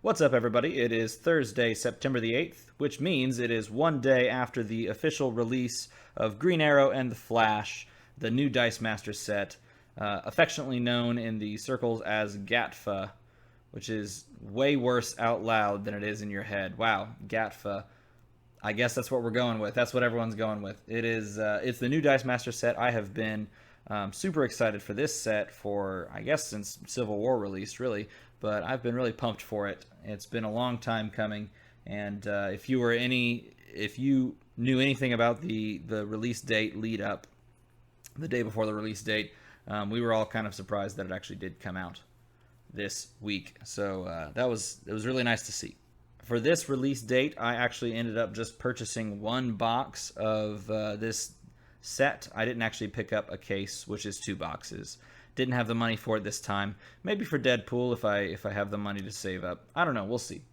What's up, everybody? It is Thursday, September the 8th, which means it is one day after the official release of Green Arrow and the Flash, the new Dice Master set, affectionately known in the circles as GATFA, which is way worse out loud than it is in your head. Wow, GATFA. I guess that's what we're going with. That's what everyone's going with. It's the new Dice Master set. I have been super excited for this set for, I guess, since Civil War released, really. But I've been really pumped for it. It's been a long time coming, and if you knew anything about the release date lead up, the day before the release date, we were all kind of surprised that it actually did come out this week. So it was really nice to see. For this release date, I actually ended up just purchasing one box of this set. I didn't actually pick up a case, which is 2 boxes. Didn't have the money for it this time. Maybe for Deadpool if I have the money to save up. I don't know. We'll see.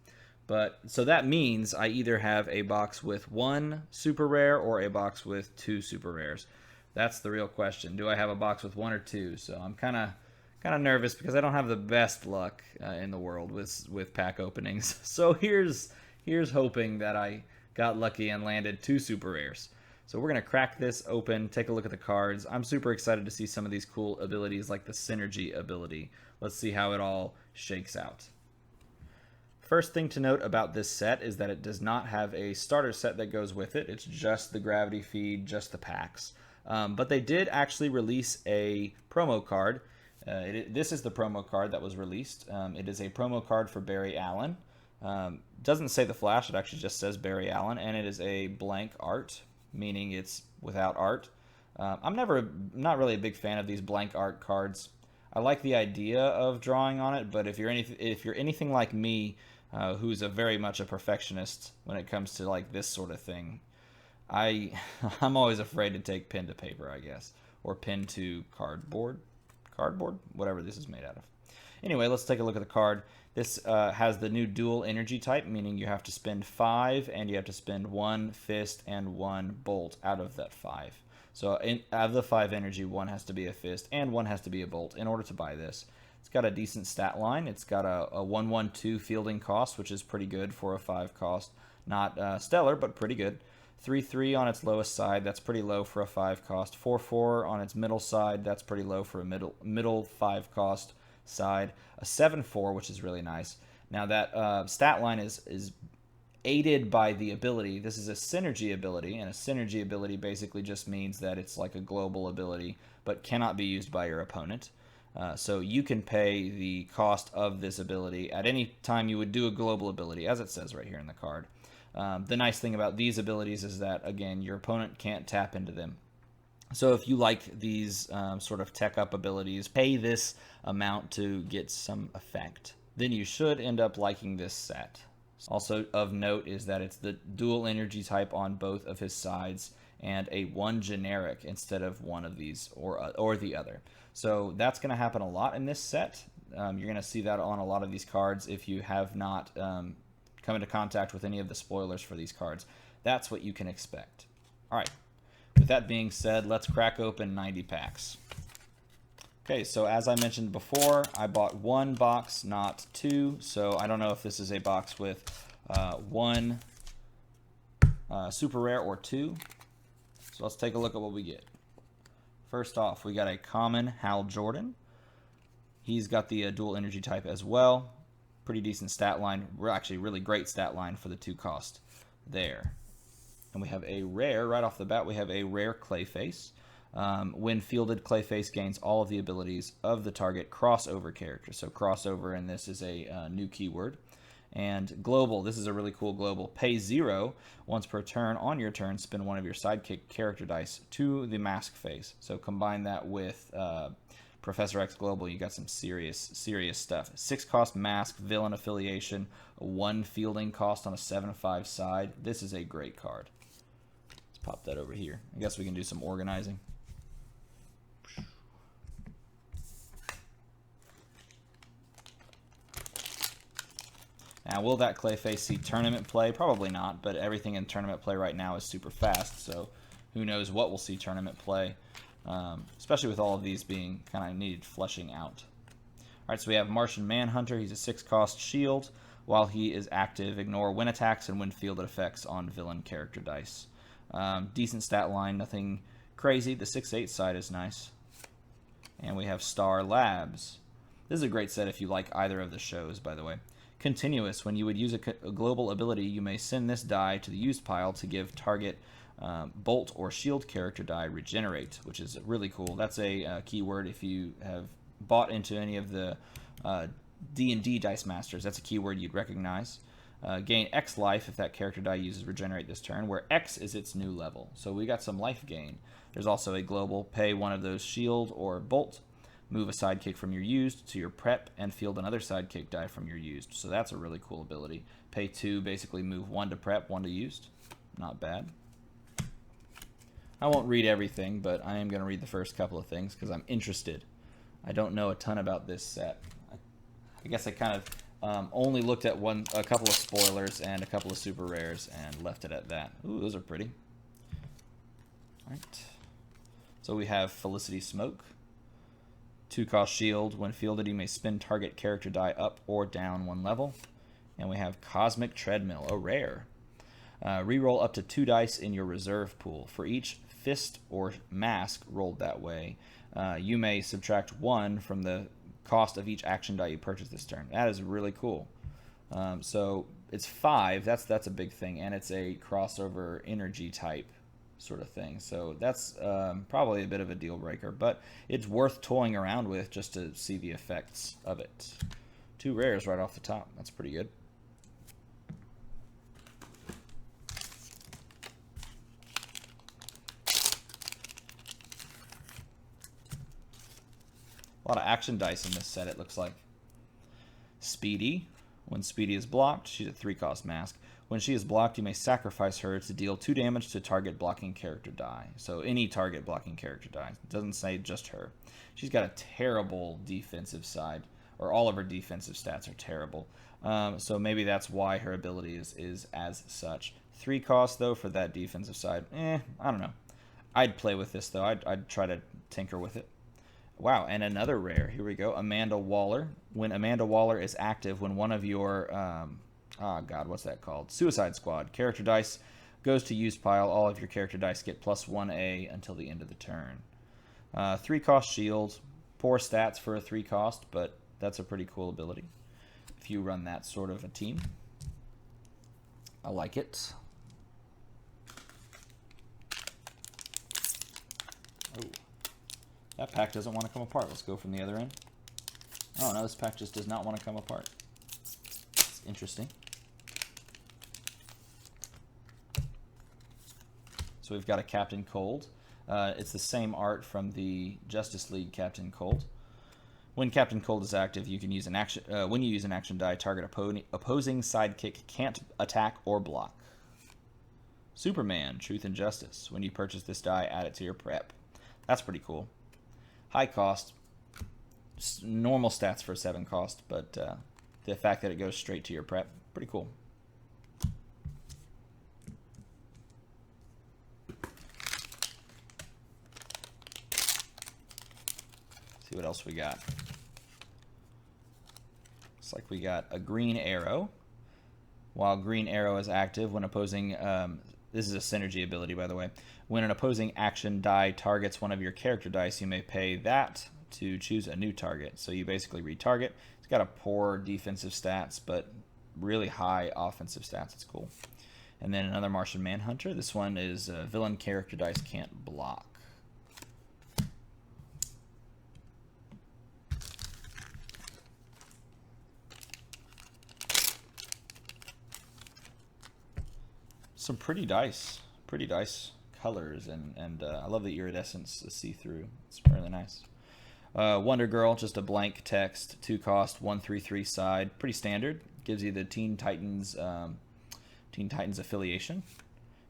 But so that means I either have a box with 1 super rare or a box with 2 super rares. That's the real question. Do I have a box with 1 or 2? So I'm kind of nervous because I don't have the best luck in the world with pack openings. So here's hoping that I got lucky and landed 2 super rares. So we're going to crack this open, take a look at the cards. I'm super excited to see some of these cool abilities like the Synergy ability. Let's see how it all shakes out. First thing to note about this set is that it does not have a starter set that goes with it. It's just the gravity feed, just the packs. But they did actually release a promo card. This is the promo card that was released. It is a promo card for Barry Allen. Doesn't say the Flash, it actually just says Barry Allen, and it is a blank art, meaning it's without art. I'm not really a big fan of these blank art cards. I like the idea of drawing on it, but if you're anything like me, who's very much a perfectionist when it comes to like this sort of thing, I'm always afraid to take pen to paper, I guess, or pen to cardboard, whatever this is made out of. Anyway, let's take a look at the card. This has the new dual energy type, meaning you have to spend 5 and you have to spend 1 fist and 1 bolt out of that 5. So out of the 5 energy, 1 has to be a fist and 1 has to be a bolt in order to buy this. It's got a decent stat line. It's got a 1/1/2 fielding cost, which is pretty good for a 5 cost. Not stellar, but pretty good. 3/3 on its lowest side. That's pretty low for a 5 cost. 4/4 on its middle side. That's pretty low for a middle 5 cost side. A 7/4, which is really nice. Now that stat line is aided by the ability. This is a synergy ability, and a synergy ability basically just means that it's like a global ability, but cannot be used by your opponent. So you can pay the cost of this ability at any time you would do a global ability, as it says right here in the card. The nice thing about these abilities is that, again, your opponent can't tap into them. So if you like these sort of tech up abilities, pay this amount to get some effect, then you should end up liking this set. Also of note is that it's the dual energy type on both of his sides and a 1 generic instead of one of these or the other. So that's going to happen a lot in this set. You're going to see that on a lot of these cards if you have not come into contact with any of the spoilers for these cards. That's what you can expect. All right. With that being said, let's crack open 90 packs. Okay, so as I mentioned before, I bought 1 box, not 2. So I don't know if this is a box with 1 super rare or 2. So let's take a look at what we get. First off, we got a common Hal Jordan. He's got the dual energy type as well. Pretty decent stat line. We're actually really great stat line for the 2 cost there. And we have a rare, right off the bat, we have a rare Clayface. When fielded, Clayface gains all of the abilities of the target crossover character. So crossover in this is a new keyword. And global, this is a really cool global. Pay 0 once per turn. On your turn, spin 1 of your sidekick character dice to the mask face. So combine that with Professor X Global, you got some serious stuff. 6 cost mask, villain affiliation, 1 fielding cost on a 7/5 side. This is a great card. Let's pop that over here. I guess we can do some organizing. Now, will that Clayface see tournament play? Probably not, but everything in tournament play right now is super fast, so who knows what we'll see tournament play, especially with all of these being kind of needed fleshing out. All right, so we have Martian Manhunter. He's a 6-cost shield. While he is active, ignore when attacks and when fielded effects on villain character dice. Decent stat line, nothing crazy. The 6/8 side is nice. And we have Star Labs. This is a great set if you like either of the shows, by the way. Continuous. When you would use a global ability, you may send this die to the used pile to give target bolt or shield character die regenerate, which is really cool. That's a keyword if you have bought into any of the D&D Dice Masters. That's a keyword you'd recognize. Gain X life if that character die uses regenerate this turn, where X is its new level. So we got some life gain. There's also a global. Pay one of those shield or bolt. Move a sidekick from your used to your prep and field another sidekick die from your used. So that's a really cool ability. Pay 2, basically move 1 to prep, 1 to used. Not bad. I won't read everything, but I am going to read the first couple of things because I'm interested. I don't know a ton about this set. I guess I kind of only looked at a couple of spoilers and a couple of super rares and left it at that. Ooh, those are pretty. All right. So we have Felicity Smoke. 2-cost shield. When fielded, you may spin target character die up or down 1 level. And we have Cosmic Treadmill, a rare. Reroll up to 2 dice in your reserve pool. For each fist or mask rolled that way, you may subtract 1 from the cost of each action die you purchase this turn. That is really cool. So it's 5. That's a big thing, and it's a crossover energy type sort of thing. So that's probably a bit of a deal breaker, but it's worth toying around with just to see the effects of it. 2 rares right off the top. That's pretty good. A lot of action dice in this set, it looks like. Speedy. When Speedy is blocked, she's a 3-cost mask. When she is blocked, you may sacrifice her to deal 2 damage to target blocking character die. So any target blocking character die. It doesn't say just her. She's got a terrible defensive side, or all of her defensive stats are terrible. So maybe that's why her ability is as such. 3 costs, though, for that defensive side. I don't know. I'd play with this, though. I'd try to tinker with it. Wow, and another rare. Here we go. Amanda Waller. When Amanda Waller is active, when one of your... oh, God, what's that called? Suicide Squad. Character dice goes to use pile. All of your character dice get +1A until the end of the turn. 3-cost shield. Poor stats for a 3-cost, but that's a pretty cool ability if you run that sort of a team. I like it. Oh. That pack doesn't want to come apart. Let's go from the other end. Oh, no, this pack just does not want to come apart. It's interesting. So we've got a Captain Cold. It's the same art from the Justice League Captain Cold. When Captain Cold is active, you can use an action. When you use an action die, target opposing sidekick can't attack or block. Superman, Truth and Justice. When you purchase this die, add it to your prep. That's pretty cool. High cost, normal stats for 7 cost, but the fact that it goes straight to your prep, pretty cool. See what else we got. Looks like we got a Green Arrow. While Green Arrow is active, when opposing... this is a synergy ability, by the way. When an opposing action die targets one of your character dice, you may pay that to choose a new target. So you basically retarget. It's got a poor defensive stats, but really high offensive stats. It's cool. And then another Martian Manhunter. This one is villain character dice can't block. Some pretty dice colors, and I love the iridescence, the see-through. It's really nice. Wonder Girl, just a blank text, 2 cost, 1/3/3 side, pretty standard. Gives you the Teen Titans affiliation.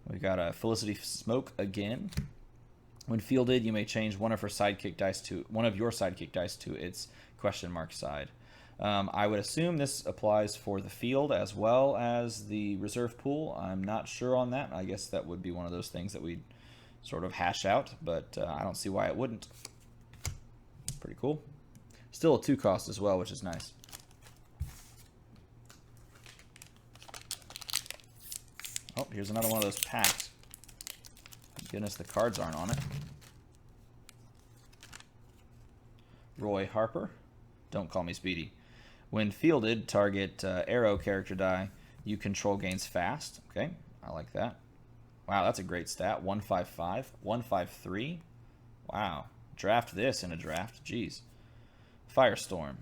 We've got a Felicity Smoke again. When fielded, you may change one of your sidekick dice to its question mark side. I would assume this applies for the field as well as the reserve pool. I'm not sure on that. I guess that would be one of those things that we'd sort of hash out, but I don't see why it wouldn't. Pretty cool. Still a 2 cost as well, which is nice. Oh, here's another one of those packs. Thank goodness the cards aren't on it. Roy Harper. Don't call me Speedy. When fielded, target arrow character die you control gains fast. Okay, I like that. Wow, that's a great stat. 155, 153. Wow, draft this in a draft. Jeez. Firestorm.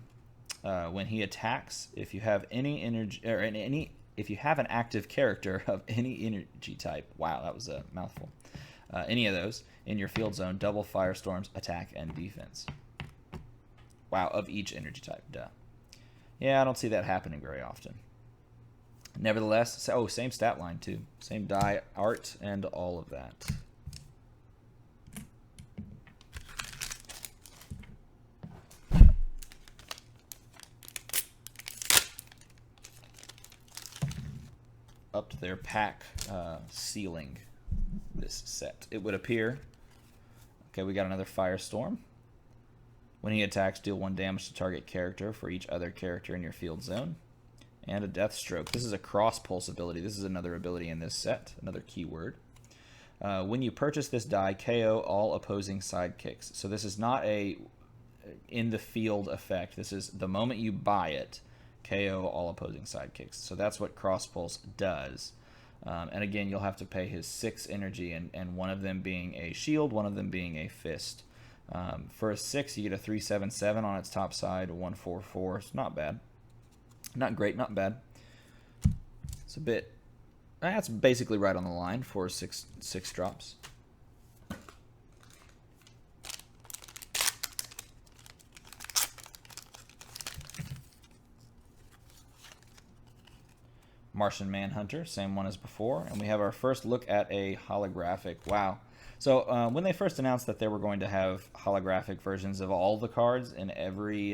When he attacks, if you have any energy or if you have an active character of any energy type. Wow, that was a mouthful. Any of those in your field zone, double Firestorm's attack and defense. Wow, of each energy type. Duh. Yeah, I don't see that happening very often. Nevertheless, oh, same stat line too. Same die art and all of that. Up to their pack ceiling this set. It would appear. Okay, we got another Firestorm. When he attacks, deal 1 damage to target character for each other character in your field zone. And a Deathstroke. This is a cross pulse ability. This is another ability in this set, another keyword. When you purchase this die, KO all opposing sidekicks. So this is not a in the field effect. This is the moment you buy it, KO all opposing sidekicks. So that's what cross pulse does. And again, you'll have to pay his 6 energy, and one of them being a shield, one of them being a fist. For a 6, you get a 377 on its top side, a 144. It's not bad. Not great, not bad. It's a bit... That's basically right on the line for 6 drops. Martian Manhunter, same one as before. And we have our first look at a holographic. Wow. So when they first announced that they were going to have holographic versions of all the cards in every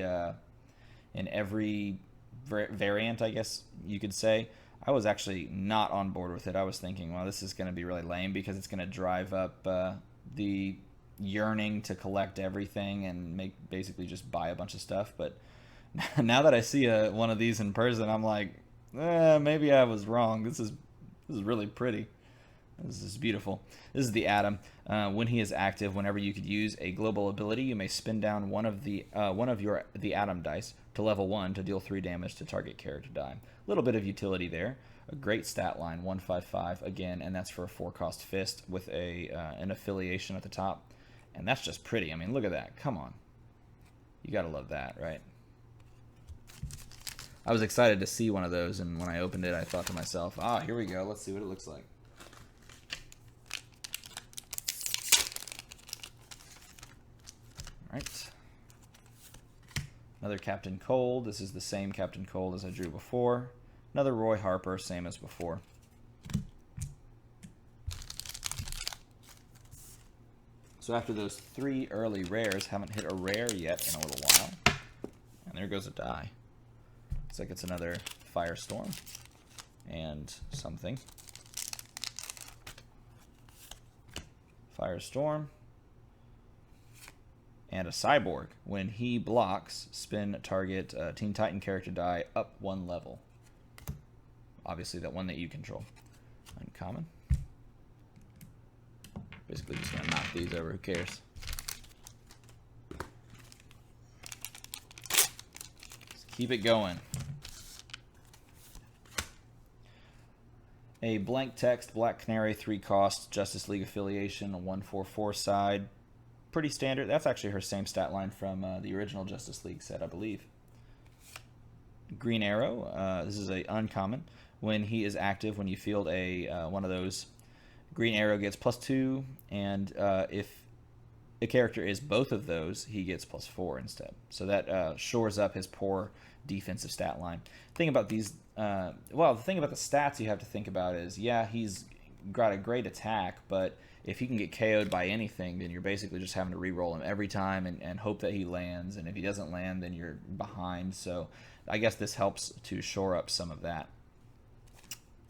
variant, I guess you could say, I was actually not on board with it. I was thinking, well, this is going to be really lame because it's going to drive up the yearning to collect everything and basically just buy a bunch of stuff. But now that I see one of these in person, I'm like, maybe I was wrong. This is really pretty. This is beautiful. This is the Atom. When he is active, whenever you could use a global ability, you may spin down one of the Atom dice to level 1 to deal 3 damage to target character die. A little bit of utility there. A great stat line, 155 again, and that's for a 4-cost fist with an affiliation at the top. And that's just pretty. I mean, look at that. Come on. You gotta love that, right? I was excited to see one of those, and when I opened it, I thought to myself, here we go. Let's see what it looks like. Right. Another Captain Cold. This is the same Captain Cold as I drew before. Another Roy Harper, same as before. So after those 3 early rares, haven't hit a rare yet in a little while. And there goes a die. Looks like it's another Firestorm and something. Firestorm. And a Cyborg. When he blocks, spin target Teen Titan character die up 1 level. Obviously that one that you control. Uncommon. Basically just gonna knock these over, who cares? Let's keep it going. A blank text, Black Canary, 3-cost, Justice League affiliation, a 144 side. Pretty standard. That's actually her same stat line from the original Justice League set, I believe. Green Arrow. This is a uncommon. When he is active, when you field one of those, Green Arrow gets +2, and if a character is both of those, he gets +4 instead. So that shores up his poor defensive stat line. The thing about these, the thing about the stats you have to think about is, yeah, he's got a great attack, but if he can get KO'd by anything, then you're basically just having to re-roll him every time and hope that he lands. And if he doesn't land, then you're behind. So I guess this helps to shore up some of that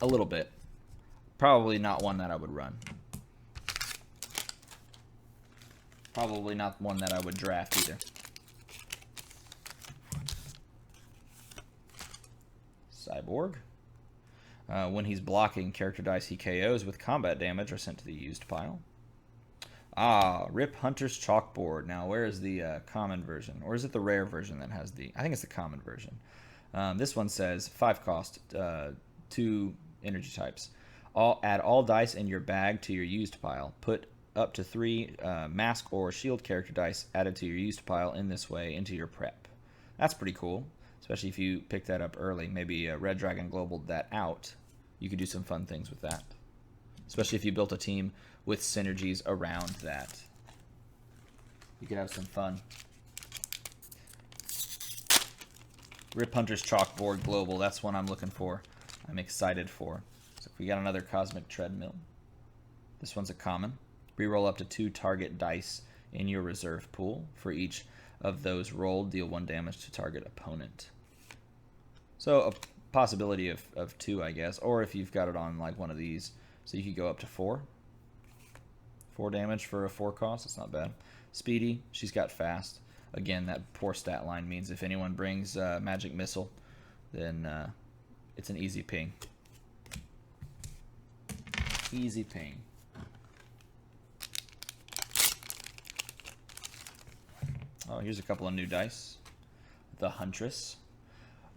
a little bit. Probably not one that I would run. Probably not one that I would draft either. Cyborg. When he's blocking, character dice he KOs with combat damage are sent to the used pile. Ah, Rip Hunter's Chalkboard. Now, where is the common version? Or is it the rare version that has the... I think it's the common version. This one says 5 cost, 2 energy types. Add all dice in your bag to your used pile. Put up to 3 mask or shield character dice added to your used pile in this way into your prep. That's pretty cool, especially if you pick that up early. Maybe Red Dragon globaled that out. You could do some fun things with that, especially if you built a team with synergies around that. You could have some fun. Rip Hunter's Chalkboard Global, that's one I'm looking for. I'm excited for. So if we got another Cosmic Treadmill. This one's a common. Reroll up to 2 target dice in your reserve pool. For each of those rolled, deal 1 damage to target opponent. So a possibility of 2, I guess. Or if you've got it on like one of these, so you could go up to 4. 4 damage for a 4 cost, that's not bad. Speedy, she's got fast. Again, that poor stat line means if anyone brings Magic Missile, then it's an easy ping. Easy ping. Oh, here's a couple of new dice. The Huntress.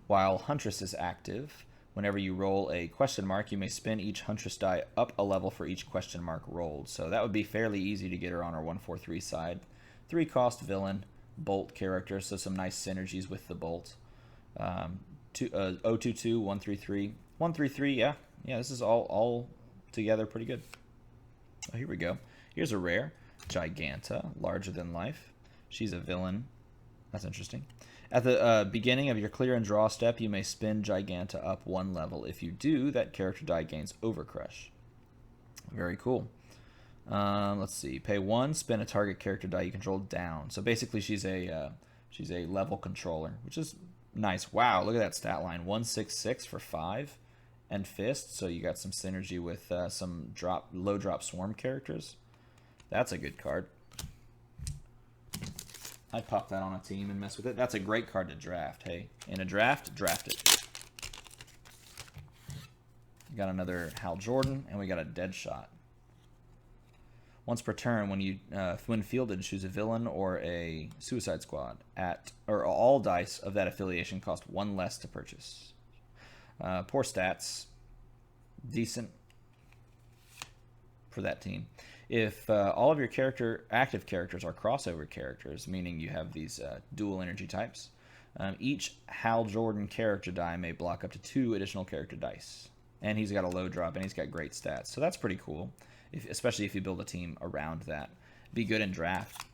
While Huntress is active, whenever you roll a question mark, you may spin each Huntress die up a level for each question mark rolled. So that would be fairly easy to get her on our 1/4/3 side. 3 cost villain, Bolt character, so some nice synergies with the Bolt. 022, 133, 133. Yeah, this is all together pretty good. Oh, here we go. Here's a rare Giganta, larger than life. She's a villain. That's interesting. At the beginning of your clear and draw step, you may spin Giganta up 1 level. If you do, that character die gains Overcrush. Very cool. Let's see. Pay 1, spin a target character die you control down. So basically, she's a level controller, which is nice. Wow, look at that stat line: 166 for 5, and Fist. So you got some synergy with some low drop swarm characters. That's a good card. I'd pop that on a team and mess with it. That's a great card to draft. Hey, in a draft, draft it. We got another Hal Jordan, and we got a Deadshot. Once per turn, when fielded, choose a villain or a Suicide Squad. Or all dice of that affiliation cost 1 less to purchase. Poor stats. Decent for that team. If all of your active characters are crossover characters, meaning you have these dual energy types, each Hal Jordan character die may block up to 2 additional character dice. And he's got a low drop, and he's got great stats. So that's pretty cool, especially if you build a team around that. Be good in draft.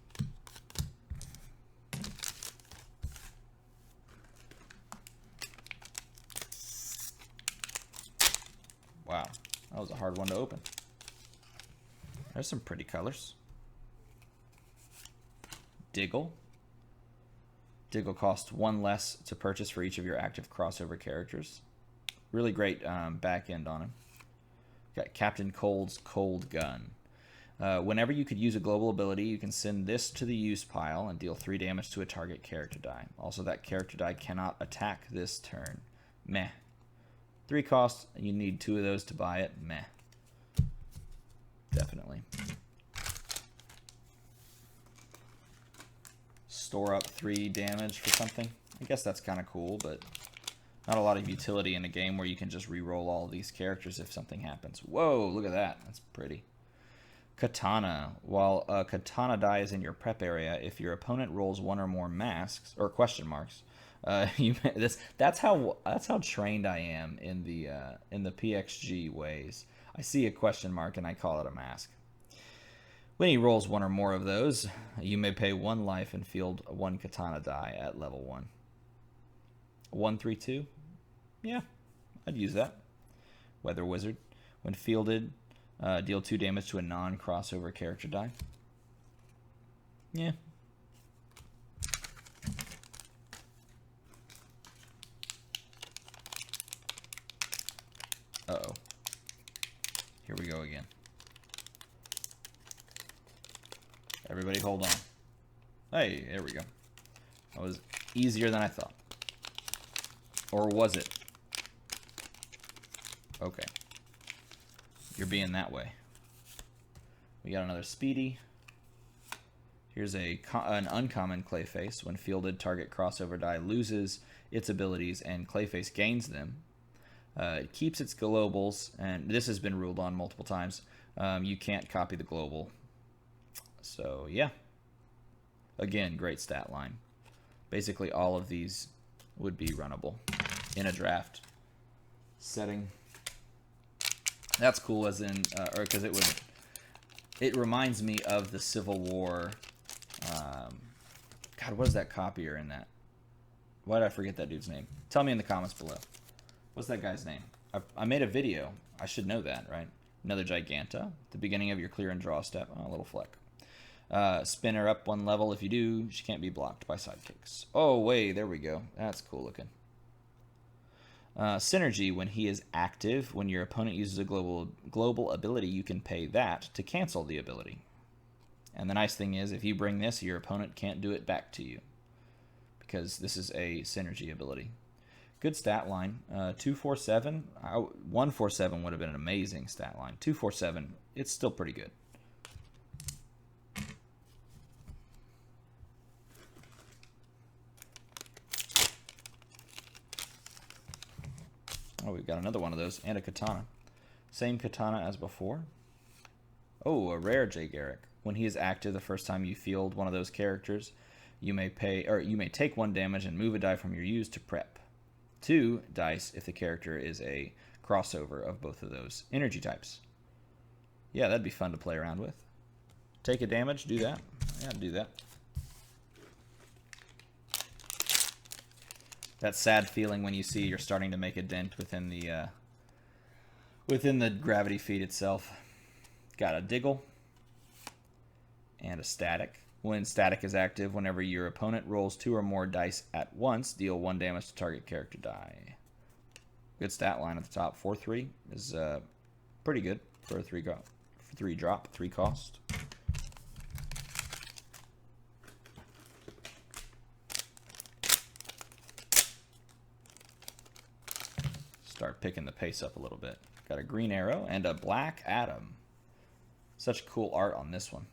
Wow, that was a hard one to open. There's some pretty colors. Diggle. Diggle costs 1 less to purchase for each of your active crossover characters. Really great back end on him. Got Captain Cold's Cold Gun. Whenever you could use a global ability, you can send this to the use pile and deal 3 damage to a target character die. Also, that character die cannot attack this turn. Meh. 3 costs, and you need 2 of those to buy it. Meh. Definitely. Store up 3 damage for something. I guess that's kind of cool, but not a lot of utility in a game where you can just re-roll all these characters if something happens. Whoa, look at that. That's pretty. Katana. While a katana die is in your prep area, if your opponent rolls 1 or more masks or question marks, that's how trained I am in the PXG ways. I see a question mark and I call it a mask. When he rolls 1 or more of those, you may pay 1 life and field 1 katana die at level 1. 132? Yeah, I'd use that. Weather Wizard. When fielded, deal 2 damage to a non-crossover character die. Yeah. Uh-oh. Here we go again. Everybody hold on. Hey, there we go. That was easier than I thought. Or was it? Okay. You're being that way. We got another Speedy. Here's an uncommon Clayface. When fielded, target crossover die loses its abilities and Clayface gains them. It keeps its globals, and this has been ruled on multiple times. You can't copy the global. So, yeah. Again, great stat line. Basically, all of these would be runnable in a draft setting. That's cool, as in, or because it reminds me of the Civil War. God, what is that copier in that? Why did I forget that dude's name? Tell me in the comments below. What's that guy's name? I made a video. I should know that, right? Another Giganta. The beginning of your clear and draw step. Oh, a little fleck. Spin her up 1 level. If you do, she can't be blocked by sidekicks. Oh, wait, there we go. That's cool looking. Synergy, when he is active, when your opponent uses a global ability, you can pay that to cancel the ability. And the nice thing is, if you bring this, your opponent can't do it back to you, because this is a synergy ability. Good stat line. 247. 147 would have been an amazing stat line. 247, it's still pretty good. Oh, we've got another one of those, and a katana. Same katana as before. Oh, a rare Jay Garrick. When he is active the first time you field one of those characters, you may take 1 damage and move a die from your use to prep. 2 dice if the character is a crossover of both of those energy types. Yeah, that'd be fun to play around with. Take a damage, do that. Yeah, do that. That sad feeling when you see you're starting to make a dent within the gravity feed itself. Got a Diggle and a Static. When Static is active, whenever your opponent rolls 2 or more dice at once, deal 1 damage to target character die. Good stat line at the top. 4/3 is pretty good for a 3 drop, 3 cost. Start picking the pace up a little bit. Got a green arrow and a black Atom. Such cool art on this one.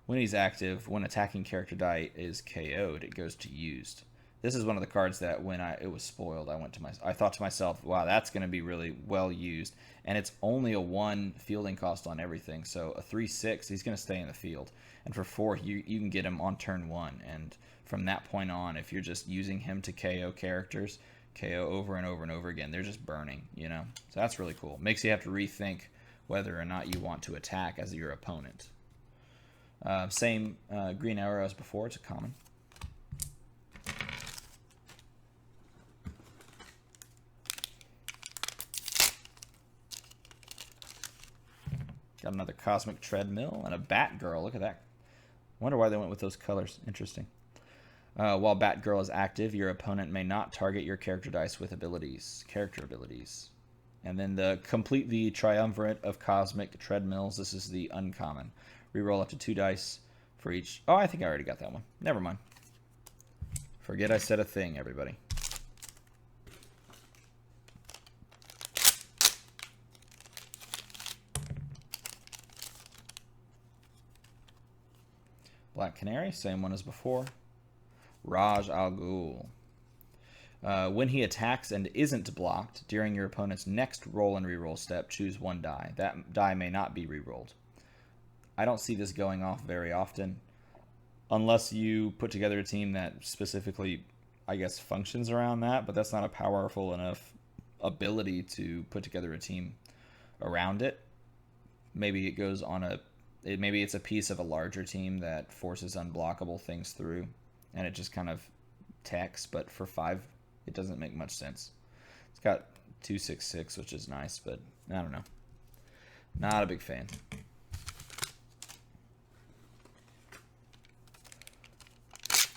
When he's active, when attacking character die is KO'd, it goes to used. This is one of the cards that when it was spoiled, I thought to myself, wow, that's going to be really well used. And it's only a 1 fielding cost on everything. So a 3/6, he's going to stay in the field. And for 4, you can get him on turn 1. And from that point on, if you're just using him to KO characters, KO over and over and over again, they're just burning, you know? So that's really cool. Makes you have to rethink whether or not you want to attack as your opponent. Same green arrow as before. It's a common. Got another Cosmic Treadmill and a Batgirl. Look at that. Wonder why they went with those colors. Interesting. While Batgirl is active, your opponent may not target your character dice with character abilities. And then the triumvirate of Cosmic Treadmills. This is the uncommon. Reroll up to 2 dice for each. Oh, I think I already got that one. Never mind. Forget I said a thing, everybody. Black Canary, same one as before. Raj Al Ghul. When he attacks and isn't blocked, during your opponent's next roll and reroll step, choose 1 die. That die may not be rerolled. I don't see this going off very often, unless you put together a team that specifically, I guess, functions around that, but that's not a powerful enough ability to put together a team around it. Maybe it goes on maybe it's a piece of a larger team that forces unblockable things through, and it just kind of techs, but for 5, it doesn't make much sense. It's got 2/6/6, which is nice, but I don't know. Not a big fan.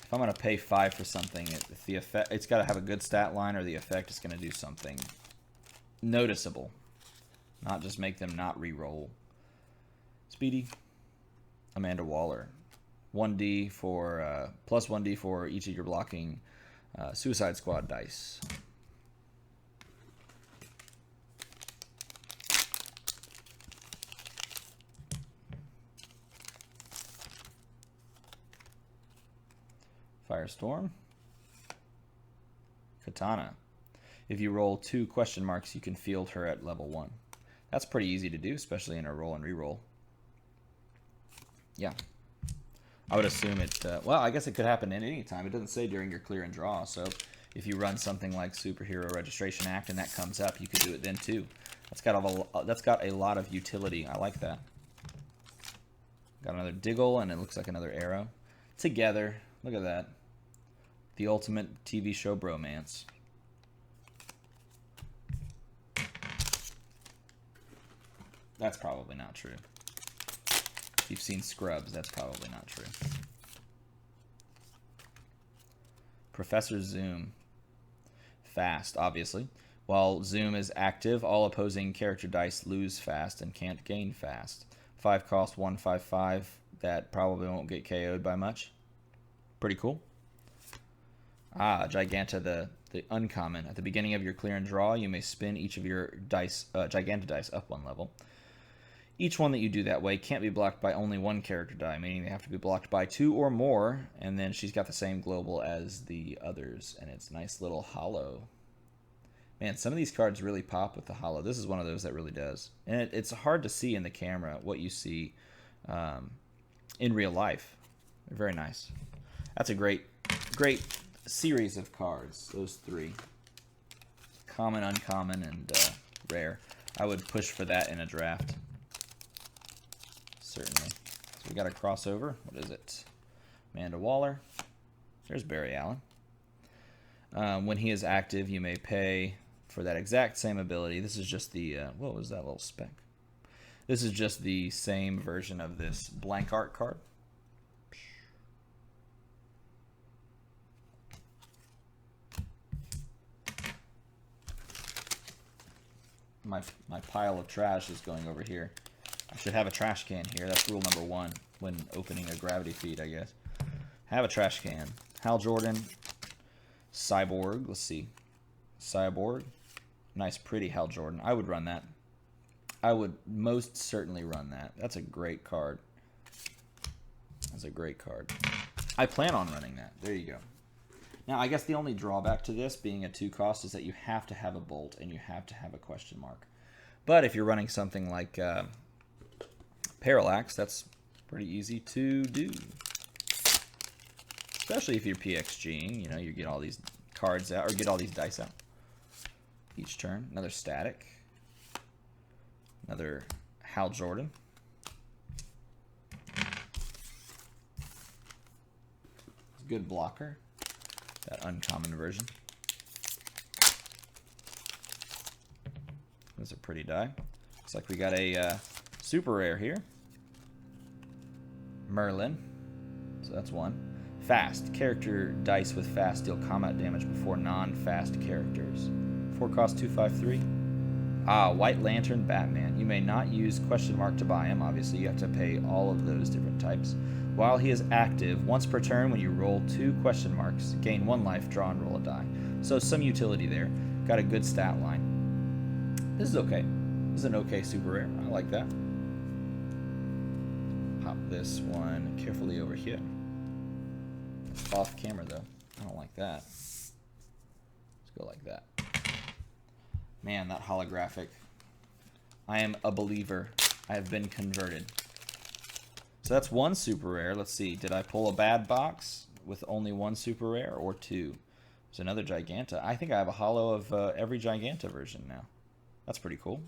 If I'm going to pay 5 for something, it's got to have a good stat line, or the effect is going to do something noticeable. Not just make them not re-roll. Speedy. Amanda Waller. 1D for plus 1D for each of your blocking Suicide Squad dice. Firestorm. Katana. If you roll 2 question marks, you can field her at level 1. That's pretty easy to do, especially in a roll and reroll. Yeah. I would assume it, well, I guess it could happen at any time. It doesn't say during your clear and draw, so if you run something like Superhero Registration Act and that comes up, you could do it then too. That's got a lot of utility. I like that. Got another Diggle, and it looks like another arrow. Together, look at that. The ultimate TV show bromance. That's probably not true. If you've seen Scrubs, that's probably not true. Professor Zoom. Fast, obviously. While Zoom is active, all opposing character dice lose fast and can't gain fast. 5 cost, 1/5/5. That probably won't get KO'd by much. Pretty cool. Ah, Giganta, the uncommon. At the beginning of your clear and draw, you may spin each of your dice, Giganta dice up 1 level. Each one that you do that way can't be blocked by only 1 character die, meaning they have to be blocked by 2 or more, and then she's got the same global as the others, and it's nice little holo. Man, some of these cards really pop with the holo. This is one of those that really does. And it's hard to see in the camera what you see in real life. They're very nice. That's a great series of cards, those 3. Common, uncommon, and rare. I would push for that in a draft. Certainly. So we got a crossover. What is it? Amanda Waller. There's Barry Allen. When he is active, you may pay for that exact same ability. This is just the, what was that little spec? This is just the same version of this blank art card. My pile of trash is going over here. I should have a trash can here. That's rule number 1 when opening a gravity feed, I guess. Have a trash can. Hal Jordan. Cyborg. Let's see. Cyborg. Nice, pretty Hal Jordan. I would run that. I would most certainly run that. That's a great card. That's a great card. I plan on running that. There you go. Now, I guess the only drawback to this being a 2 cost is that you have to have a bolt and you have to have a question mark. But if you're running something like Parallax, that's pretty easy to do. Especially if you're PXGing, you know, you get all these cards out, or get all these dice out each turn. Another static. Another Hal Jordan. Good blocker. That uncommon version. That's a pretty die. Looks like we got a super rare here. Merlin. So that's 1. Fast. Character dice with fast deal combat damage before non-fast characters. 4 cost, 2/5/3. Ah, White Lantern Batman. You may not use question mark to buy him. Obviously, you have to pay all of those different types. While he is active, once per turn, when you roll 2 question marks, gain 1 life, draw and roll a die. So some utility there. Got a good stat line. This is okay. This is an okay super rare. I like that. Pop this one carefully over here. Off camera though. I don't like that. Let's go like that. Man, that holographic. I am a believer. I have been converted. So that's 1 super rare. Let's see. Did I pull a bad box with only 1 super rare or 2? There's another Giganta. I think I have a holo of every Giganta version now. That's pretty cool.